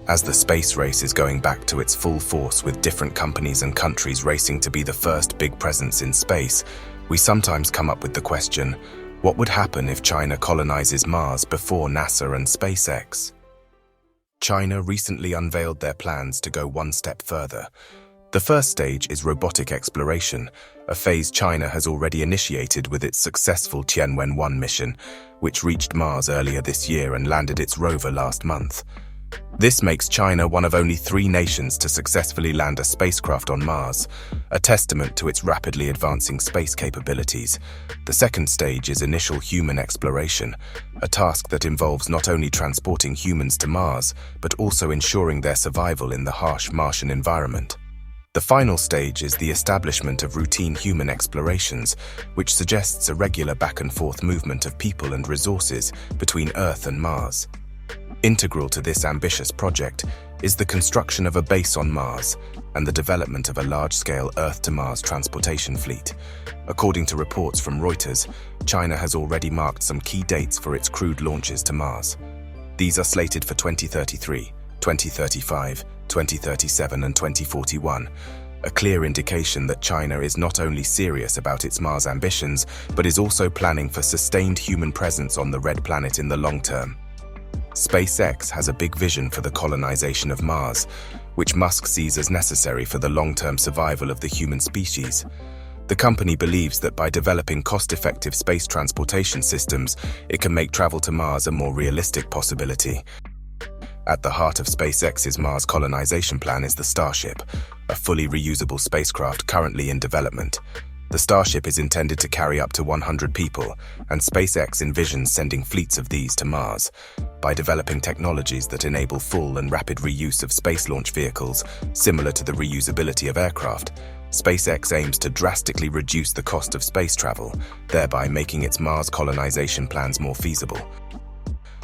As the space race is going back to its full force with different companies and countries racing to be the first big presence in space, we sometimes come up with the question, what would happen if China colonizes Mars before NASA and SpaceX? China recently unveiled their plans to go one step further. The first stage is robotic exploration, a phase China has already initiated with its successful Tianwen-1 mission, which reached Mars earlier this year and landed its rover last month. This makes China one of only 3 nations to successfully land a spacecraft on Mars, a testament to its rapidly advancing space capabilities. The second stage is initial human exploration, a task that involves not only transporting humans to Mars, but also ensuring their survival in the harsh Martian environment. The final stage is the establishment of routine human explorations, which suggests a regular back-and-forth movement of people and resources between Earth and Mars. Integral to this ambitious project is the construction of a base on Mars and the development of a large-scale Earth-to-Mars transportation fleet. According to reports from Reuters, China has already marked some key dates for its crewed launches to Mars. These are slated for 2033, 2035, 2037 and 2041, a clear indication that China is not only serious about its Mars ambitions, but is also planning for sustained human presence on the Red Planet in the long term. SpaceX has a big vision for the colonization of Mars, which Musk sees as necessary for the long-term survival of the human species. The company believes that by developing cost-effective space transportation systems, it can make travel to Mars a more realistic possibility. At the heart of SpaceX's Mars colonization plan is the Starship, a fully reusable spacecraft currently in development. The Starship is intended to carry up to 100 people, and SpaceX envisions sending fleets of these to Mars. By developing technologies that enable full and rapid reuse of space launch vehicles, similar to the reusability of aircraft, SpaceX aims to drastically reduce the cost of space travel, thereby making its Mars colonization plans more feasible.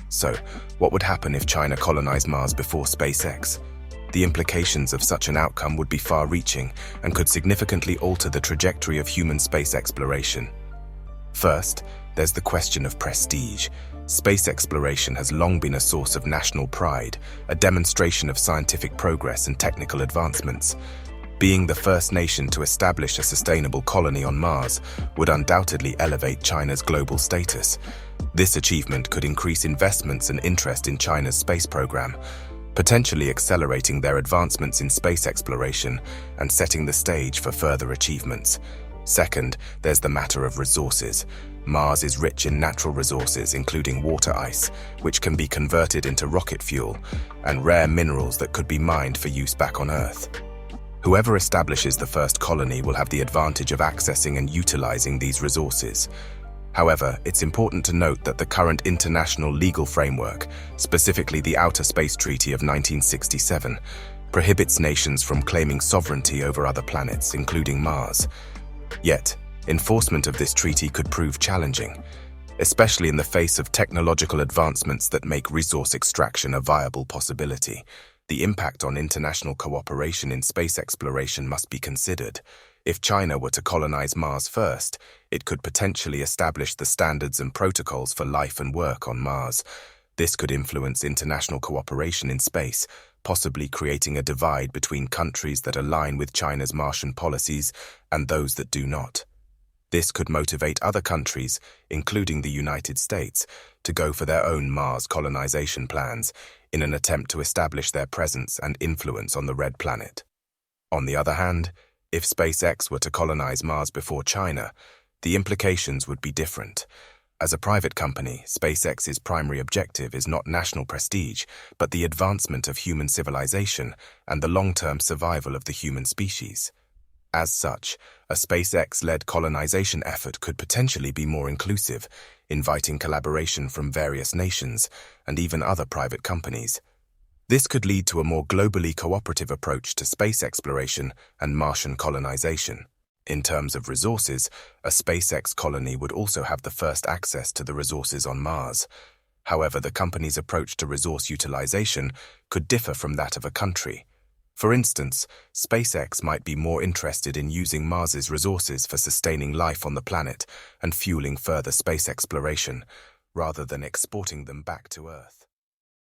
So, what would happen if China colonized Mars before SpaceX? The implications of such an outcome would be far-reaching and could significantly alter the trajectory of human space exploration. First, there's the question of prestige. Space exploration has long been a source of national pride, a demonstration of scientific progress and technical advancements. Being the first nation to establish a sustainable colony on Mars would undoubtedly elevate China's global status. This achievement could increase investments and interest in China's space program, potentially accelerating their advancements in space exploration and setting the stage for further achievements. Second, there's the matter of resources. Mars is rich in natural resources, including water ice, which can be converted into rocket fuel, and rare minerals that could be mined for use back on Earth. Whoever establishes the first colony will have the advantage of accessing and utilizing these resources. However, it's important to note that the current international legal framework, specifically the Outer Space Treaty of 1967, prohibits nations from claiming sovereignty over other planets, including Mars. Yet, enforcement of this treaty could prove challenging, especially in the face of technological advancements that make resource extraction a viable possibility. The impact on international cooperation in space exploration must be considered. If China were to colonize Mars first, it could potentially establish the standards and protocols for life and work on Mars. This could influence international cooperation in space, possibly creating a divide between countries that align with China's Martian policies and those that do not. This could motivate other countries, including the United States, to go for their own Mars colonization plans in an attempt to establish their presence and influence on the Red Planet. On the other hand, if SpaceX were to colonize Mars before China, the implications would be different. As a private company, SpaceX's primary objective is not national prestige, but the advancement of human civilization and the long-term survival of the human species. As such, a SpaceX-led colonization effort could potentially be more inclusive, inviting collaboration from various nations and even other private companies. This could lead to a more globally cooperative approach to space exploration and Martian colonization. In terms of resources, a SpaceX colony would also have the first access to the resources on Mars. However, the company's approach to resource utilization could differ from that of a country. For instance, SpaceX might be more interested in using Mars's resources for sustaining life on the planet and fueling further space exploration, rather than exporting them back to Earth.